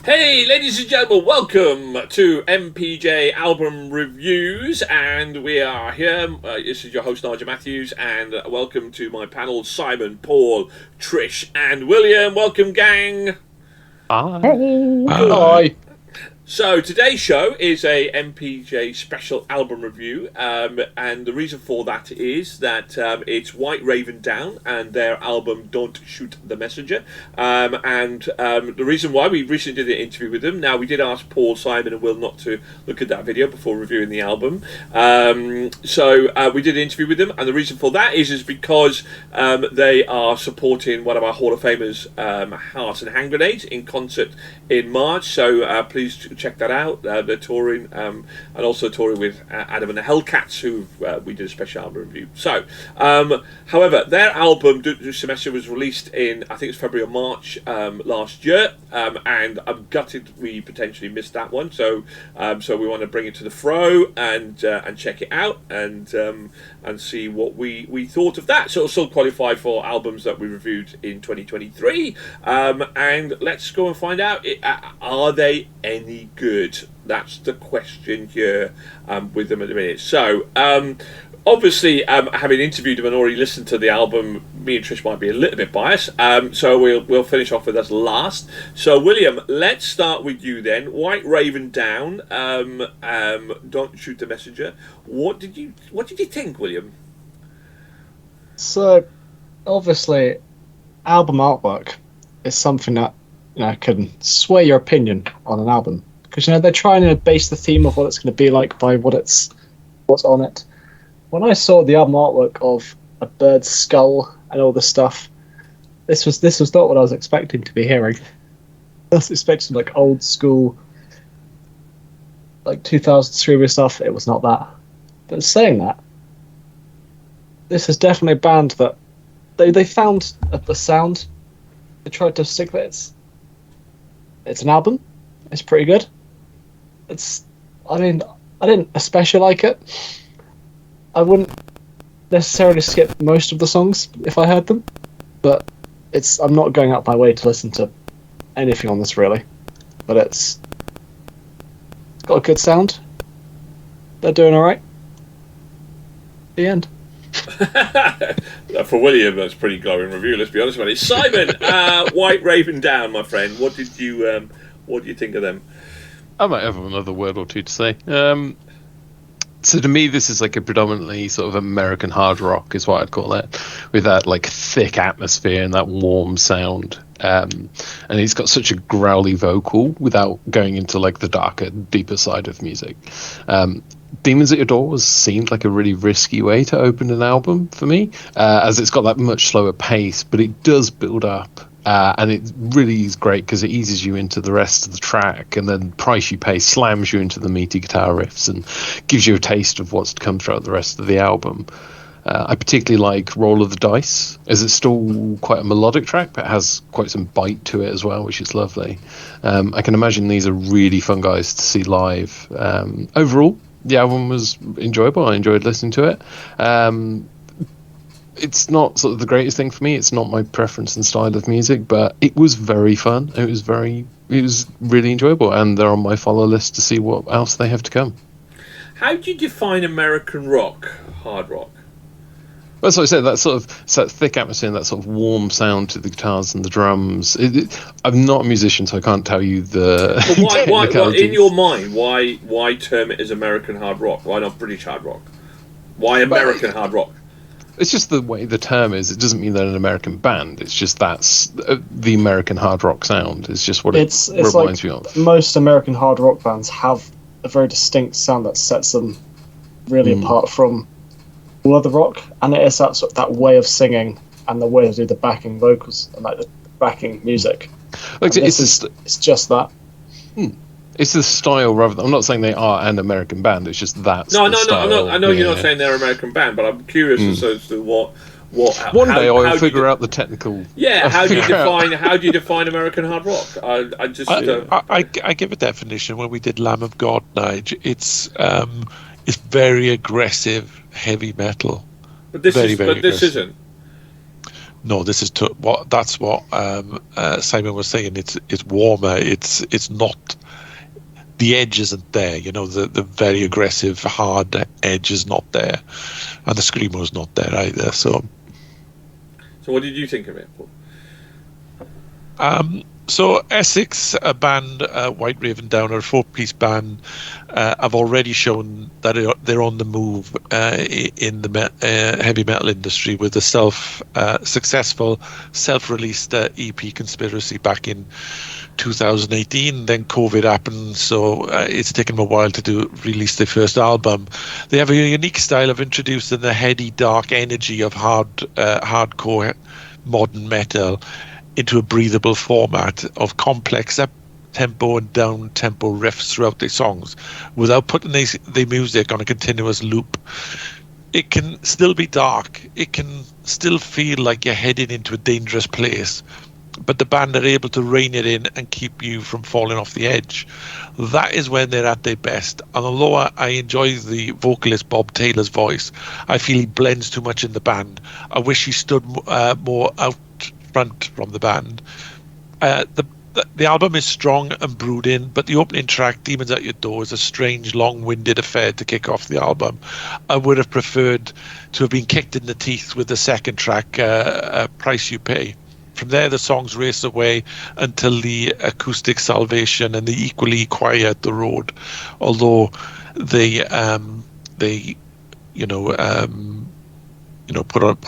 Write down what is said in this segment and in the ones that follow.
Hey, ladies and gentlemen, welcome to MPJ Album Reviews, and we are here. This is your host, Nigel Matthews, and welcome to my panel, Simon, Paul, Trish, and William. Welcome, gang. Hi. Hey. Hi. So today's show is a MPJ special album review, and the reason for that is that it's White Raven Down and their album Don't Shoot the Messenger, and the reason why we recently did an interview with them. Now, we did ask Paul, Simon and Will not to look at that video before reviewing the album, so we did an interview with them, and the reason for that is because they are supporting one of our Hall of Famers, Hearts and Hand Grenades, in concert in March, so please check that out. They're touring, and also touring with Adam and the Hellcats, who we did a special album review. So, however, their album Do Semester was released in, I think it's February or March last year, and I'm gutted we potentially missed that one. So we want to bring it to the fro and check it out and see what we thought of that. So it'll still qualify for albums that we reviewed in 2023, and let's go and find out. Are they any good? That's the question here with them at the minute. So obviously, having interviewed them and already listened to the album, me and Trish might be a little bit biased, so we'll finish off with us last. So William, let's start with you then. White Raven Down, Don't Shoot the Messenger. What did you think, William? So, obviously, album artwork is something that can sway your opinion on an album, because they're trying to base the theme of what it's going to be like by what's on it. When I saw the album artwork of a bird's skull and all this stuff, this was not what I was expecting to be hearing. I was expecting like old school, like 2003 stuff. It was not that. But saying that, this is definitely a band that they found a sound. They tried to stick with it. It's an album. It's pretty good. I didn't especially like it. I wouldn't necessarily skip most of the songs if I heard them, but I'm not going out my way to listen to anything on this really. But it's got a good sound. They're doing all right. The end. For William, that's a pretty glowing review. Let's be honest about it. Simon, White Raven Down, my friend. What do you think of them? I might have another word or two to say. So to me, this is like a predominantly sort of American hard rock, is what I'd call it, with that like thick atmosphere and that warm sound. And he's got such a growly vocal without going into like the darker, deeper side of music. Demons at Your Door seemed like a really risky way to open an album for me, as it's got that much slower pace, but it does build up, and it really is great because it eases you into the rest of the track, and then Price You Pay slams you into the meaty guitar riffs and gives you a taste of what's to come throughout the rest of the album. I particularly like Roll of the Dice, as it's still quite a melodic track, but it has quite some bite to it as well, which is lovely. I can imagine these are really fun guys to see live. Overall, the album was enjoyable. I enjoyed listening to it. It's not sort of the greatest thing for me. It's not my preference and style of music, but it was very fun. It was really enjoyable, and they're on my follow list to see what else they have to come. How do you define American rock, hard rock? Well, as I said, that sort of that thick atmosphere and that sort of warm sound to the guitars and the drums. I'm not a musician, so I can't tell you the. But why, in your mind, why term it as American hard rock? Why not British hard rock? Why American hard rock? It's just the way the term is. It doesn't mean they're an American band. It's just that's the American hard rock sound. It's just what it reminds me of. Most American hard rock bands have a very distinct sound that sets them really apart from all other rock, and it is that way of singing and the way to do the backing vocals and like the backing music. Like it's just that. It's the style rather than. I'm not saying they are an American band. It's just that. No. I know you're not saying they're an American band, but I'm curious as to what. One day I'll figure out the technical. Yeah, how do you define American hard rock? I give a definition when we did Lamb of God, Nigel. It's very aggressive, heavy metal. But this isn't. No, this is that's what Simon was saying. It's warmer. It's not. The edge isn't there. The very aggressive, hard edge is not there, and the screamo's not there either. So what did you think of it, Paul? So Essex, a band, White Raven Down, a 4-piece band, have already shown that they're on the move in the heavy metal industry with a successful self-released EP Conspiracy back in 2018. Then COVID happened, so it's taken them a while to release their first album. They have a unique style of introducing the heady, dark energy of hardcore modern metal into a breathable format of complex up-tempo and down-tempo riffs throughout their songs without putting their music on a continuous loop. It can still be dark. It can still feel like you're heading into a dangerous place, but the band are able to rein it in and keep you from falling off the edge. That is when they're at their best. And although I enjoy the vocalist Bob Taylor's voice, I feel he blends too much in the band. I wish he stood more out front from the band. The album is strong and brooding, but the opening track, Demons at Your Door, is a strange, long-winded affair to kick off the album. I would have preferred to have been kicked in the teeth with the second track, Price You Pay. From there, the songs race away until the acoustic Salvation and the equally quiet The Road, although they put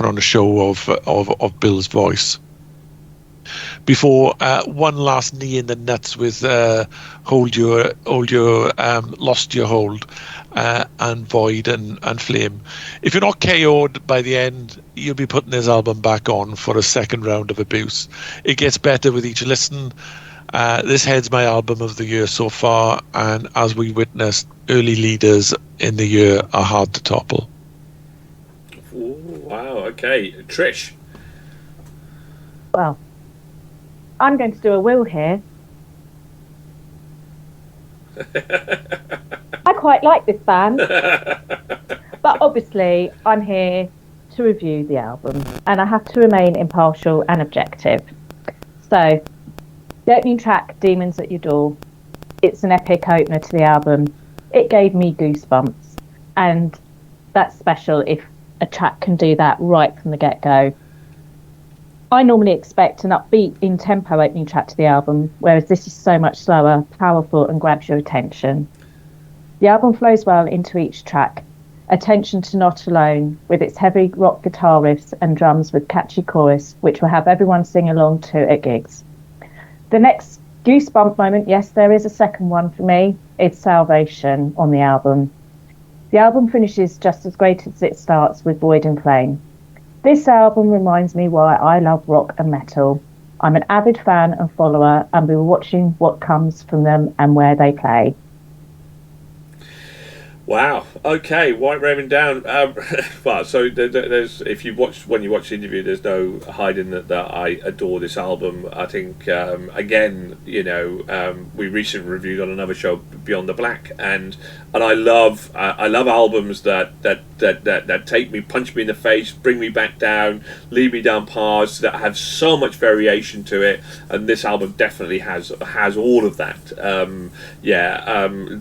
on a show of Bill's voice. Before one last knee in the nuts with Hold Your Lost Your Hold and Void and Flame. If you're not KO'd by the end, you'll be putting this album back on for a second round of abuse. It gets better with each listen. This heads my album of the year so far, and as we witnessed, early leaders in the year are hard to topple. Ooh, wow, okay. Trish? Well, I'm going to do a will here. I quite like this band, but obviously I'm here to review the album, and I have to remain impartial and objective. So, the opening track, Demons at Your Door, it's an epic opener to the album. It gave me goosebumps, and that's special if a track can do that right from the get-go. I normally expect an upbeat, in-tempo opening track to the album, whereas this is so much slower, powerful, and grabs your attention. The album flows well into each track. Attention to Not Alone, with its heavy rock guitar riffs and drums with catchy chorus, which will have everyone sing along to at gigs. The next goosebump moment, yes, there is a second one for me, it's Salvation on the album. The album finishes just as great as it starts with Void and Flame. This album reminds me why I love rock and metal. I'm an avid fan and follower, and we're watching what comes from them and where they play. Wow. Okay. White Raven Down. Well, so there's when you watch the interview, there's no hiding that I adore this album. I think again, we recently reviewed on another show, Beyond the Black, and I love albums that take me, punch me in the face, bring me back down, lead me down paths that have so much variation to it, and this album definitely has all of that.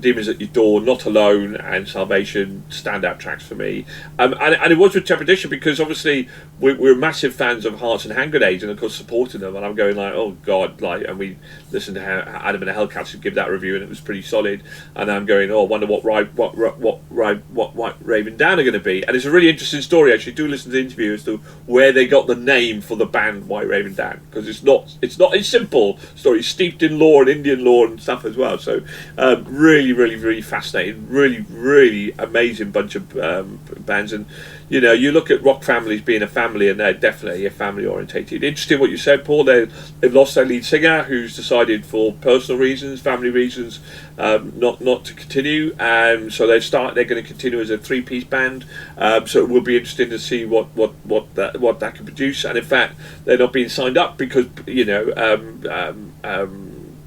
Demons at Your Door, Not Alone, and Salvation, standout tracks for me, and it was with trepidation, because obviously we're massive fans of Hearts and Hand Grenades, and of course supporting them, and I'm going like, oh god, and we listened to Adam and the Hellcats give that review, and it was pretty solid, and I'm going, oh, I wonder what White Raven Down are going to be. And it's a really interesting story, actually. Do listen to the interview as to where they got the name for the band White Raven Down, because it's not a simple story. It's steeped in lore and Indian lore and stuff as well. So really, really, really fascinating, really amazing bunch of bands. And you look at rock families being a family, and they're definitely a family orientated. Interesting what you said, Paul. They've lost their lead singer, who's decided for personal reasons, family reasons, not to continue. So they're going to continue as a 3-piece band. So it will be interesting to see what that can produce. And in fact, they're not being signed up because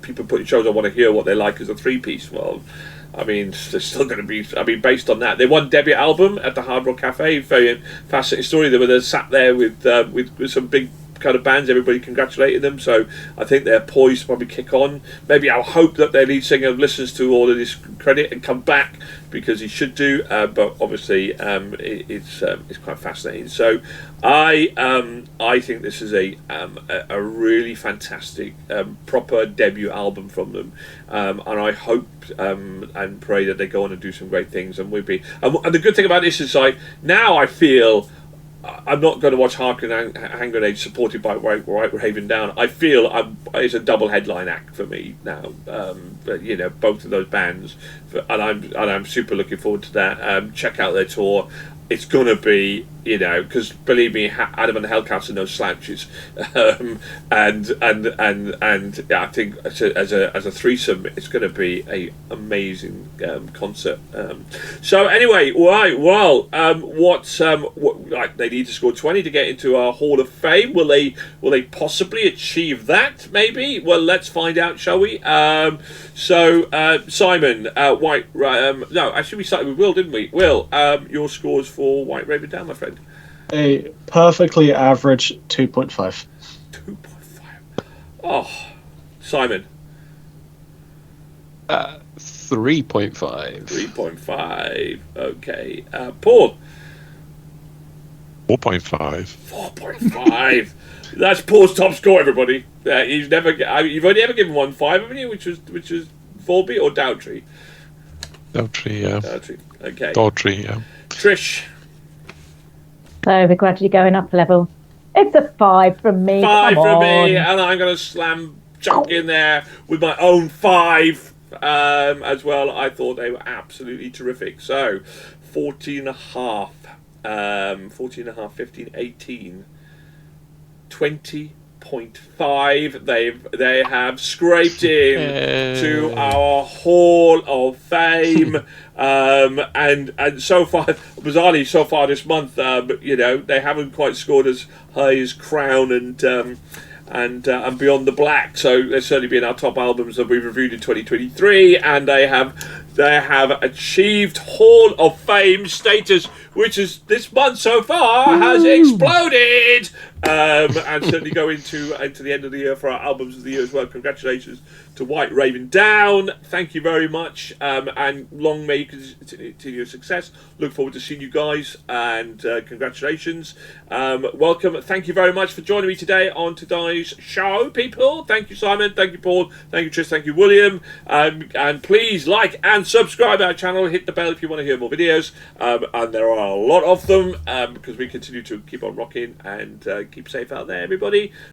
people putting shows, I want to hear what they like as a three-piece. Well, I mean, there's still going to be. I mean, based on that, they won debut album at the Hard Rock Cafe. Very fascinating story. They were sat there with some big kind of bands. Everybody congratulated them. So I think they're poised to probably kick on. Maybe I'll hope that their lead singer listens to all of this credit and come back, because he should do. But obviously, it's quite fascinating. So I think this is a really fantastic proper debut album from them, and I hope and pray that they go on and do some great things. And and the good thing about this is, like, now I feel I'm not going to watch Harkin Hand Grenade supported by White Raven Down. I feel it's a double headline act for me now. But, you know, both of those bands, and I'm super looking forward to that. Check out their tour. It's gonna be, you know, because believe me, Adam and the Hellcats are no slouches, and yeah, I think as a threesome, it's gonna be a amazing concert. So anyway, right, well, like, they need to score 20 to get into our Hall of Fame. Will they possibly achieve that? Maybe. Well, let's find out, shall we? So Simon, White. No, actually, we started with Will, didn't we? Will, your scores for White Raven Down, my friend? A perfectly average 2.5. 2.5. Oh, Simon. 3.5. 3.5. Okay. Paul. 4.5. 4.5. That's Paul's top score, everybody. You've only ever given one 5, haven't you? Which was Volby or Dowtree? Dowtree, yeah. Dowtree. Okay. Dowtree, yeah. Trish. So we're gradually going up a level. It's a 5 from me. 5 Come from me, on. and I'm going to chuck in there with my own 5 as well. I thought they were absolutely terrific. So 14.5, 14.5, 15, 18, 20.5. They have scraped in to our Hall of Fame. And so far, bizarrely, so far this month, you know, they haven't quite scored as high as Crown and Beyond the Black. So they'll certainly be in our top albums that we've reviewed in 2023, and they have achieved Hall of Fame status, which is this month so far has exploded. And certainly go into the end of the year for our albums of the year as well. Congratulations to White Raven Down. Thank you very much, and long may you continue your success. Look forward to seeing you guys, and congratulations. Welcome. Thank you very much for joining me today on today's show, people. Thank you, Simon. Thank you, Paul. Thank you, Trish. Thank you, William. And please like and subscribe our channel. Hit the bell if you want to hear more videos. And there are a lot of them, because we continue to keep on rocking, and keep safe out there, everybody.